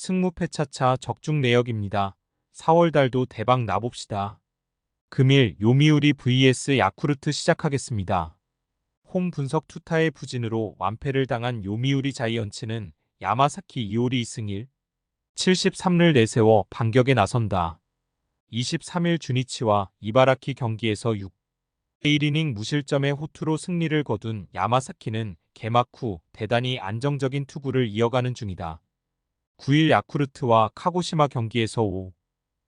승무패차차 적중 내역입니다. 4월달도 대박 나봅시다. 금일 요미우리 vs 야쿠르트 시작하겠습니다. 홈 분석 투타의 부진으로 완패를 당한 요미우리 자이언츠는 야마사키 이오리 2승 1, 73를 내세워 반격에 나선다. 23일 주니치와 이바라키 경기에서 6, 1이닝 무실점의 호투로 승리를 거둔 야마사키는 개막 후 대단히 안정적인 투구를 이어가는 중이다. 9일 야쿠르트와 카고시마 경기에서 5,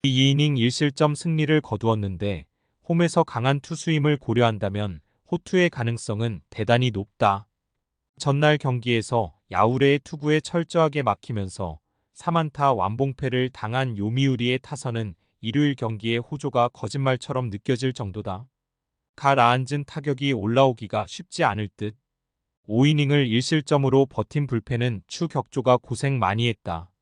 2이닝 1실점 승리를 거두었는데 홈에서 강한 투수임을 고려한다면 호투의 가능성은 대단히 높다. 전날 경기에서 야우레의 투구에 철저하게 막히면서 3안타 완봉패를 당한 요미우리의 타선은 일요일 경기의 호조가 거짓말처럼 느껴질 정도다. 가라앉은 타격이 올라오기가 쉽지 않을 듯. 5이닝을 1실점으로 버틴 불펜은 추격조가 고생 많이 했다.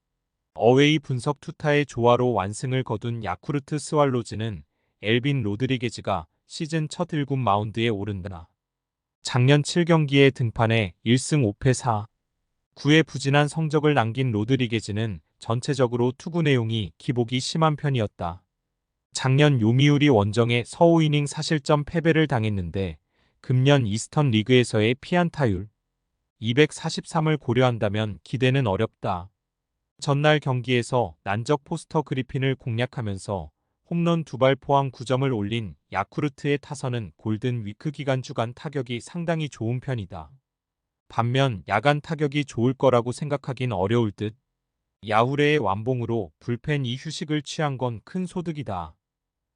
어웨이 분석 투타의 조화로 완승을 거둔 야쿠르트 스왈로즈는 엘빈 로드리게즈가 시즌 첫 1군 마운드에 오른다. 작년 7경기에 등판해 1승 5패 4, 9의 부진한 성적을 남긴 로드리게즈는 전체적으로 투구 내용이 기복이 심한 편이었다. 작년 요미우리 원정에 서5이닝 4실점 패배를 당했는데 금년 이스턴 리그에서의 피안타율 243을 고려한다면 기대는 어렵다. 전날 경기에서 난적 포스터 그리핀을 공략하면서 홈런 2발 포함 9점을 올린 야쿠르트의 타선은 골든 위크 기간 주간 타격이 상당히 좋은 편이다. 반면 야간 타격이 좋을 거라고 생각하긴 어려울 듯. 야후레의 완봉으로 불펜 2휴식을 취한 건 큰 소득이다.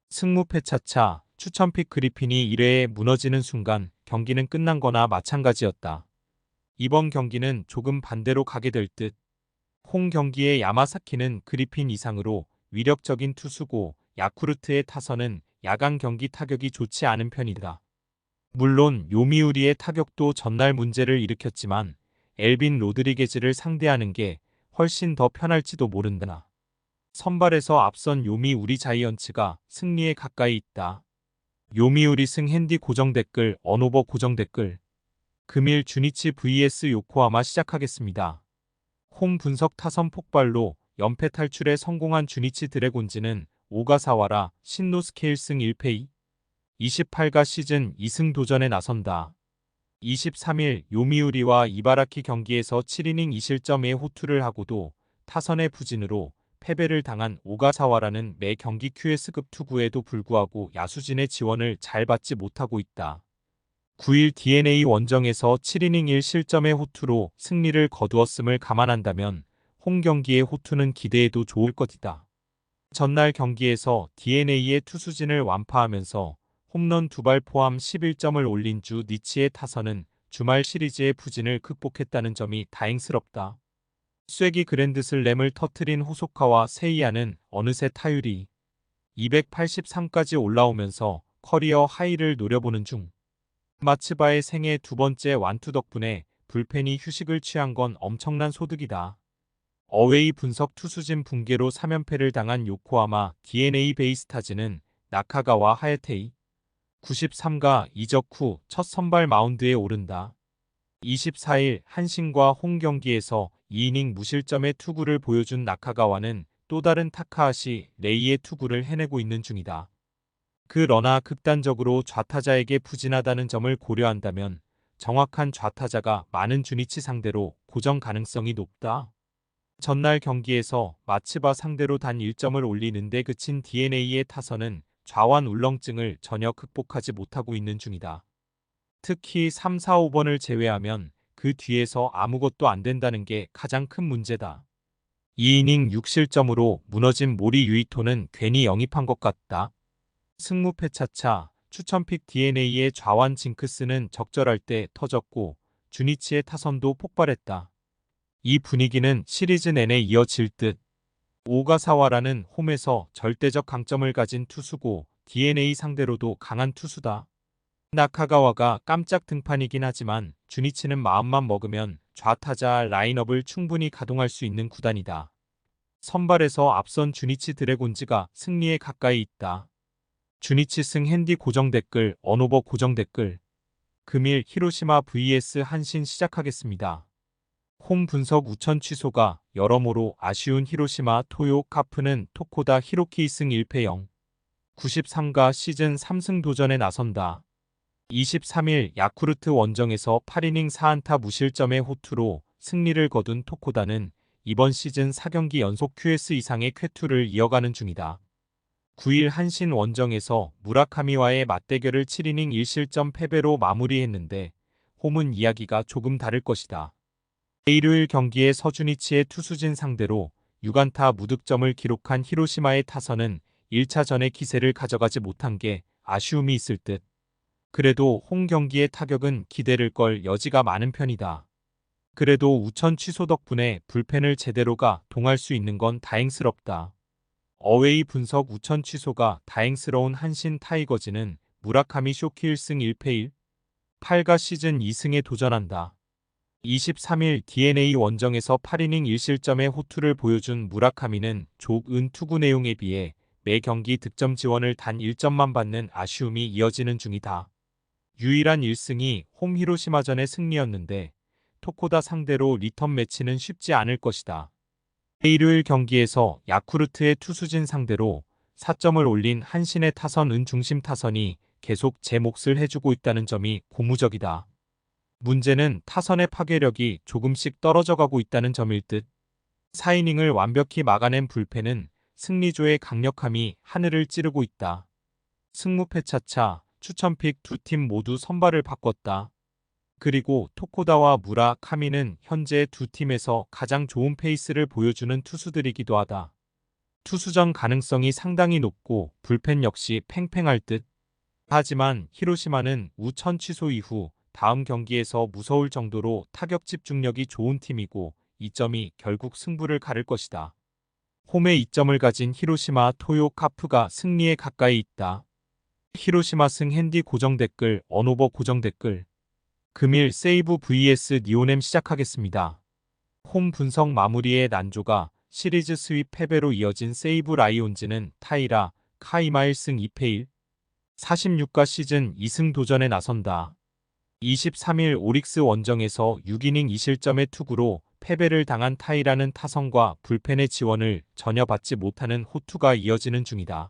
승무패차차 추천픽 그리핀이 1회에 무너지는 순간 경기는 끝난 거나 마찬가지였다. 이번 경기는 조금 반대로 가게 될 듯. 홈 경기의 야마사키는 그리핀 이상으로 위력적인 투수고 야쿠르트의 타선은 야간 경기 타격이 좋지 않은 편이다. 물론 요미우리의 타격도 전날 문제를 일으켰지만 엘빈 로드리게즈를 상대하는 게 훨씬 더 편할지도 모른다. 선발에서 앞선 요미우리 자이언츠가 승리에 가까이 있다. 요미우리 승 핸디 고정 댓글 언오버 고정 댓글 금일 주니치 vs 요코하마 시작하겠습니다. 홈 분석 타선 폭발로 연패 탈출에 성공한 주니치 드래곤즈는 오가사와라 신노스케 1승 1패 2, 28가 시즌 2승 도전에 나선다. 23일 요미우리와 이바라키 경기에서 7이닝 2실점의 호투를 하고도 타선의 부진으로 패배를 당한 오가사와라는 매 경기 QS급 투구에도 불구하고 야수진의 지원을 잘 받지 못하고 있다. 9일 DNA 원정에서 7이닝 1실점의 호투로 승리를 거두었음을 감안한다면 홈 경기의 호투는 기대해도 좋을 것이다. 전날 경기에서 DNA의 투수진을 완파하면서 홈런 2발 포함 11점을 올린 주 니치의 타선은 주말 시리즈의 부진을 극복했다는 점이 다행스럽다. 쐐기 그랜드슬램을 터트린 호소카와 세이야는 어느새 타율이 283까지 올라오면서 커리어 하이를 노려보는 중. 마츠바의 생애 2번째 완투 덕분에 불펜이 휴식을 취한 건 엄청난 소득이다. 어웨이 분석 투수진 붕괴로 3연패를 당한 요코하마 DNA 베이스타즈는 나카가와 하야테이 93가 이적 후 첫 선발 마운드에 오른다. 24일 한신과 홈 경기에서 2이닝 무실점의 투구를 보여준 나카가와는 또 다른 타카하시 레이의 투구를 해내고 있는 중이다. 그러나 극단적으로 좌타자에게 부진하다는 점을 고려한다면 정확한 좌타자가 많은 주니치 상대로 고정 가능성이 높다. 전날 경기에서 마츠바 상대로 단 1점을 올리는데 그친 DNA의 타선은 좌완 울렁증을 전혀 극복하지 못하고 있는 중이다. 특히 3, 4, 5번을 제외하면 그 뒤에서 아무것도 안 된다는 게 가장 큰 문제다. 2이닝 6실점으로 무너진 모리 유이토는 괜히 영입한 것 같다. 승무패차차 추천픽 DNA의 좌완 징크스는 적절할 때 터졌고 주니치의 타선도 폭발했다. 이 분위기는 시리즈 내내 이어질 듯. 오가사와라는 홈에서 절대적 강점을 가진 투수고 DNA 상대로도 강한 투수다. 나카가와가 깜짝 등판이긴 하지만 주니치는 마음만 먹으면 좌타자 라인업을 충분히 가동할 수 있는 구단이다. 선발에서 앞선 주니치 드래곤즈가 승리에 가까이 있다. 주니치 승 핸디 고정 댓글 언오버 고정 댓글 금일 히로시마 vs 한신 시작하겠습니다. 홈 분석 우천 취소가 여러모로 아쉬운 히로시마 토요 카프는 토코다 히로키 2승 1패 0. 93가 시즌 3승 도전에 나선다. 23일 야쿠르트 원정에서 8이닝 4안타 무실점의 호투로 승리를 거둔 토코다는 이번 시즌 4경기 연속 QS 이상의 쾌투를 이어가는 중이다. 9일 한신 원정에서 무라카미와의 맞대결을 7이닝 1실점 패배로 마무리했는데 홈은 이야기가 조금 다를 것이다. 일요일 경기에 서준이치의 투수진 상대로 6안타 무득점을 기록한 히로시마의 타선은 1차전의 기세를 가져가지 못한 게 아쉬움이 있을 듯. 그래도 홈 경기의 타격은 기대를 걸 여지가 많은 편이다. 그래도 우천 취소 덕분에 불펜을 제대로 가동할 수 있는 건 다행스럽다. 어웨이 분석 우천 취소가 다행스러운 한신 타이거즈는 무라카미 쇼키 1승 1패 1. 8가 시즌 2승에 도전한다. 23일 DNA 원정에서 8이닝 1실점의 호투를 보여준 무라카미는 조은 투구 내용에 비해 매 경기 득점 지원을 단 1점만 받는 아쉬움이 이어지는 중이다. 유일한 1승이 홈 히로시마전의 승리였는데 토코다 상대로 리턴 매치는 쉽지 않을 것이다. 일요일 경기에서 야쿠르트의 투수진 상대로 4점을 올린 한신의 타선은 중심 타선이 계속 제 몫을 해주고 있다는 점이 고무적이다. 문제는 타선의 파괴력이 조금씩 떨어져가고 있다는 점일 듯. 4이닝을 완벽히 막아낸 불펜은 승리조의 강력함이 하늘을 찌르고 있다. 승무패 차차 추천픽 두 팀 모두 선발을 바꿨다. 그리고 토코다와 무라카미는 현재 두 팀에서 가장 좋은 페이스를 보여주는 투수들이기도 하다. 투수전 가능성이 상당히 높고 불펜 역시 팽팽할 듯. 하지만 히로시마는 우천 취소 이후 다음 경기에서 무서울 정도로 타격 집중력이 좋은 팀이고 이 점이 결국 승부를 가를 것이다. 홈에 2점을 가진 히로시마 토요 카프가 승리에 가까이 있다. 히로시마 승 핸디 고정 댓글 언오버 고정 댓글 금일 세이브 vs 니오넴 시작하겠습니다. 홈 분석 마무리의 난조가 시리즈 스윕 패배로 이어진 세이브 라이온즈는 타이라 카이마 1승 2패 1. 46가 시즌 2승 도전에 나선다. 23일 오릭스 원정에서 6이닝 2실점의 투구로 패배를 당한 타이라는 타선과 불펜의 지원을 전혀 받지 못하는 호투가 이어지는 중이다.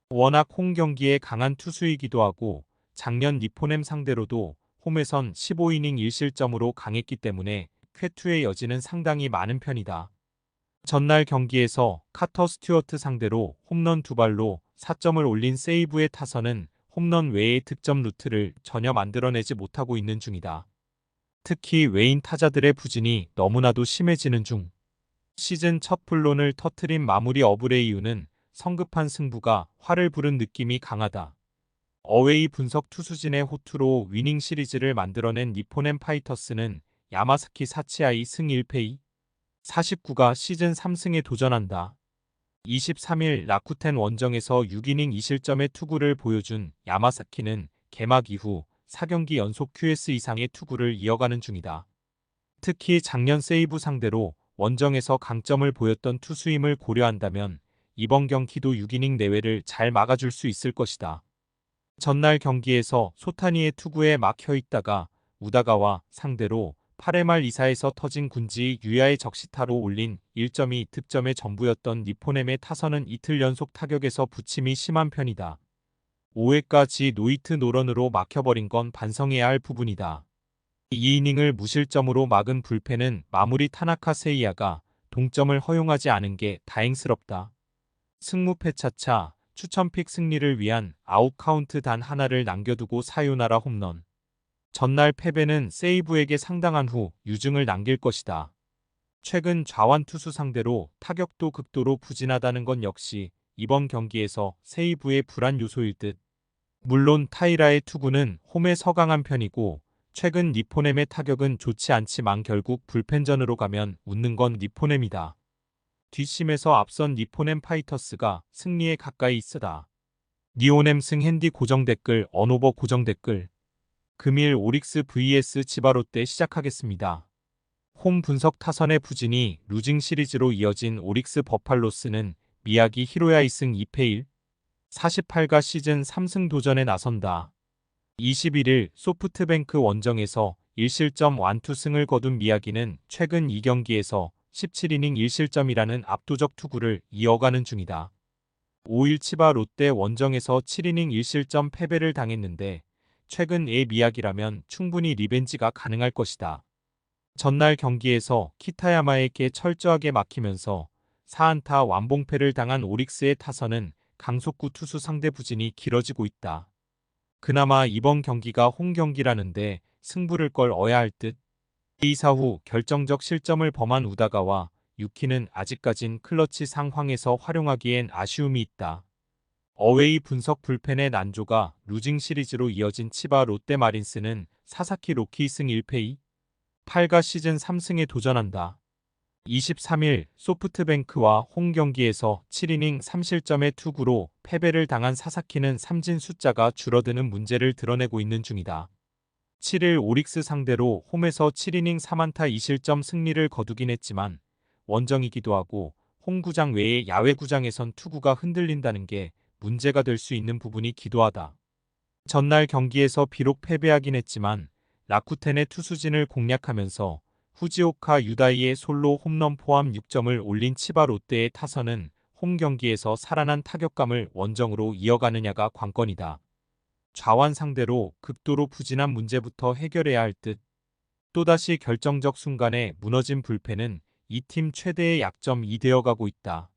워낙 홈 경기에 강한 투수이기도 하고 작년 니포넴 상대로도 홈에선 15이닝 1실점으로 강했기 때문에 쾌투의 여지는 상당히 많은 편이다. 전날 경기에서 카터 스튜어트 상대로 홈런 2발로 4점을 올린 세이브의 타선은 홈런 외의 득점 루트를 전혀 만들어내지 못하고 있는 중이다. 특히 외인 타자들의 부진이 너무나도 심해지는 중. 시즌 첫 불론을 터트린 마무리 어브레이유는 성급한 승부가 화를 부른 느낌이 강하다. 어웨이 분석 투수진의 호투로 위닝 시리즈를 만들어낸 니포넴 파이터스는 야마사키 사치아이 승 1패 2. 49가 시즌 3승에 도전한다. 23일 라쿠텐 원정에서 6이닝 2실점의 투구를 보여준 야마사키는 개막 이후 4경기 연속 QS 이상의 투구를 이어가는 중이다. 특히 작년 세이브 상대로 원정에서 강점을 보였던 투수임을 고려한다면 이번 경기도 6이닝 내외를 잘 막아줄 수 있을 것이다. 전날 경기에서 소타니의 투구에 막혀 있다가 우다가와 상대로 8회 말 2사에서 터진 군지 유야의 적시타로 올린 1점이 득점의 전부였던 니포넴의 타선은 이틀 연속 타격에서 부침이 심한 편이다. 5회까지 노히트 노런으로 막혀버린 건 반성해야 할 부분이다. 2이닝을 무실점으로 막은 불펜은 마무리 타나카 세이야가 동점을 허용하지 않은 게 다행스럽다. 승무패 차차 추천픽 승리를 위한 아웃 카운트 단 하나를 남겨두고 사요나라 홈런. 전날 패배는 세이브에게 상당한 후 유증을 남길 것이다. 최근 좌완 투수 상대로 타격도 극도로 부진하다는 건 역시 이번 경기에서 세이브의 불안 요소일 듯. 물론 타이라의 투구는 홈에 서강한 편이고 최근 니포넴의 타격은 좋지 않지만 결국 불펜전으로 가면 웃는 건 니포넴이다. 뒷심에서 앞선 니포넴 파이터스가 승리에 가까이 있으다. 니오넴 승 핸디 고정 댓글 언오버 고정 댓글 금일 오릭스 vs 치바롯데 시작하겠습니다. 홈 분석 타선의 부진이 루징 시리즈로 이어진 오릭스 버팔로스는 미야기 히로야 2승 2패 1. 48가 시즌 3승 도전에 나선다. 21일 소프트뱅크 원정에서 1실점 완투승을 거둔 미야기는 최근 2경기에서 17이닝 1실점이라는 압도적 투구를 이어가는 중이다. 5일 치바 롯데 원정에서 7이닝 1실점 패배를 당했는데 최근 의 미약이라면 충분히 리벤지가 가능할 것이다. 전날 경기에서 키타야마에게 철저하게 막히면서 4안타 완봉패를 당한 오릭스의 타선은 강속구 투수 상대 부진이 길어지고 있다. 그나마 이번 경기가 홈 경기라는데 승부를 걸어야 할 듯. 이사 후 결정적 실점을 범한 우다가와 유키는 아직까진 클러치 상황에서 활용하기엔 아쉬움이 있다. 어웨이 분석 불펜의 난조가 루징 시리즈로 이어진 치바 롯데 마린스는 사사키 로키 승 1패 8가 시즌 3승에 도전한다. 23일 소프트뱅크와 홈 경기에서 7이닝 3실점의 투구로 패배를 당한 사사키는 삼진 숫자가 줄어드는 문제를 드러내고 있는 중이다. 7일 오릭스 상대로 홈에서 7이닝 3안타 2실점 승리를 거두긴 했지만 원정이기도 하고 홈구장 외의 야외구장에선 투구가 흔들린다는 게 문제가 될 수 있는 부분이 기도하다. 전날 경기에서 비록 패배하긴 했지만 라쿠텐의 투수진을 공략하면서 후지오카 유다이의 솔로 홈런 포함 6점을 올린 치바 롯데의 타선은 홈 경기에서 살아난 타격감을 원정으로 이어가느냐가 관건이다. 좌완 상대로 극도로 부진한 문제부터 해결해야 할 듯. 또다시 결정적 순간에 무너진 불펜은 이 팀 최대의 약점이 되어가고 있다.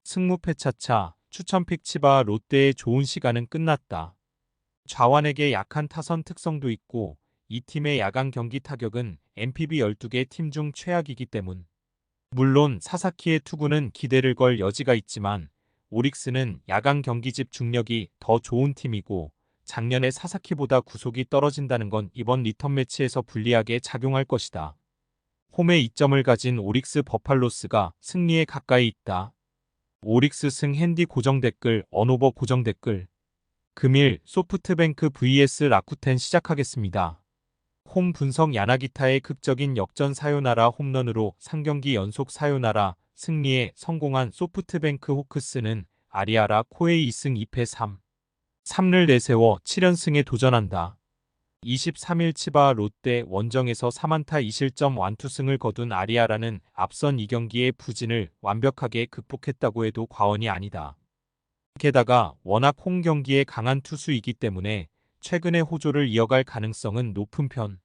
승무패 차차 추천픽 치바 롯데의 좋은 시간은 끝났다. 좌완에게 약한 타선 특성도 있고 이 팀의 야간 경기 타격은 NPB 12개 팀 중 최악이기 때문. 물론 사사키의 투구는 기대를 걸 여지가 있지만 오릭스는 야간 경기 집중력이 더 좋은 팀이고 작년에 사사키보다 구속이 떨어진다는 건 이번 리턴 매치에서 불리하게 작용할 것이다. 홈에 2점을 가진 오릭스 버팔로스가 승리에 가까이 있다. 오릭스 승 핸디 고정 댓글 언오버 고정 댓글 금일 소프트뱅크 vs 라쿠텐 시작하겠습니다. 홈 분석 야나기타의 극적인 역전 사요나라 홈런으로 3경기 연속 사요나라 승리에 성공한 소프트뱅크 호크스는 아리아라 코에이 2승 2패 3를 내세워 7연승에 도전한다. 23일 치바 롯데 원정에서 3안타 2실점 완투승을 거둔 아리아라는 앞선 2경기의 부진을 완벽하게 극복했다고 해도 과언이 아니다. 게다가 워낙 홈 경기에 강한 투수이기 때문에 최근의 호조를 이어갈 가능성은 높은 편.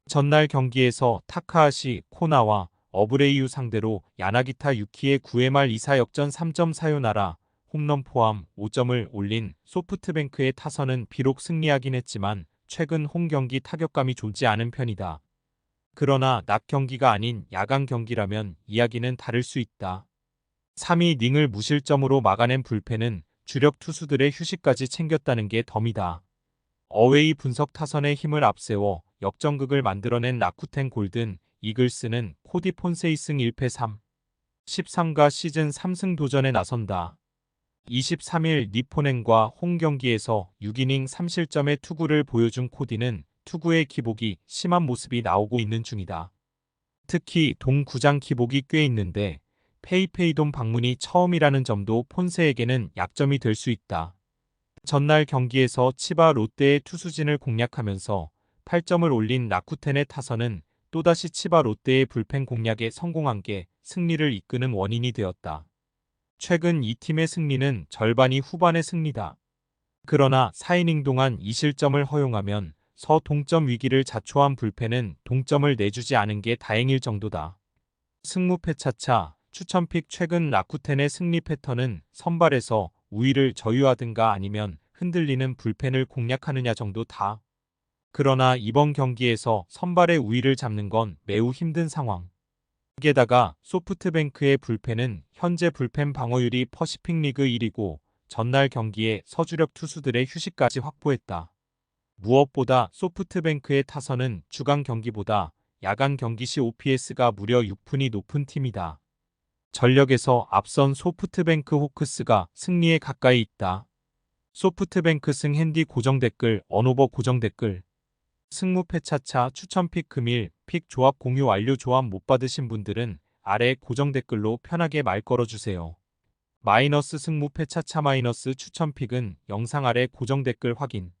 전날 경기에서 타카하시, 코나와 어브레이유 상대로 야나기타 유키의 9회 말 2사 역전 3점 사요나라 홈런 포함 5점을 올린 소프트뱅크의 타선은 비록 승리하긴 했지만 최근 홈 경기 타격감이 좋지 않은 편이다. 그러나 낮 경기가 아닌 야간 경기라면 이야기는 다를 수 있다. 3이닝을 무실점으로 막아낸 불펜은 주력 투수들의 휴식까지 챙겼다는 게 덤이다. 어웨이 분석 타선의 힘을 앞세워 역전극을 만들어낸 라쿠텐 골든 이글스는 코디 폰세이 승 1패 13가 시즌 3승 도전에 나선다. 23일 니포넨과 홈 경기에서 6이닝 3실점의 투구를 보여준 코디는 투구의 기복이 심한 모습이 나오고 있는 중이다. 특히 동구장 기복이 꽤 있는데 페이페이돔 방문이 처음이라는 점도 폰세에게는 약점이 될 수 있다. 전날 경기에서 치바 롯데의 투수진을 공략하면서 8점을 올린 라쿠텐의 타선은 또다시 치바 롯데의 불펜 공략에 성공한 게 승리를 이끄는 원인이 되었다. 최근 이 팀의 승리는 절반이 후반의 승리다. 그러나 4이닝 동안 2실점을 허용하면 서동점 위기를 자초한 불펜은 동점을 내주지 않은 게 다행일 정도다. 승무패 차차 추천픽 최근 라쿠텐의 승리 패턴은 선발에서 우위를 저유하든가 아니면 흔들리는 불펜을 공략하느냐 정도다. 그러나 이번 경기에서 선발의 우위를 잡는 건 매우 힘든 상황. 게다가 소프트뱅크의 불펜은 현재 불펜 방어율이 퍼시픽 리그 1위고 전날 경기에 서주력 투수들의 휴식까지 확보했다. 무엇보다 소프트뱅크의 타선은 주간 경기보다 야간 경기 시 OPS가 무려 6푼이 높은 팀이다. 전력에서 앞선 소프트뱅크 호크스가 승리에 가까이 있다. 소프트뱅크 승 핸디 고정 댓글 언오버 고정 댓글 승무패 차차 추천픽 금일 픽 조합 공유 완료 조합 못 받으신 분들은 아래 고정 댓글로 편하게 말 걸어주세요. 마이너스 승무패 차차 마이너스 추천픽은 영상 아래 고정 댓글 확인.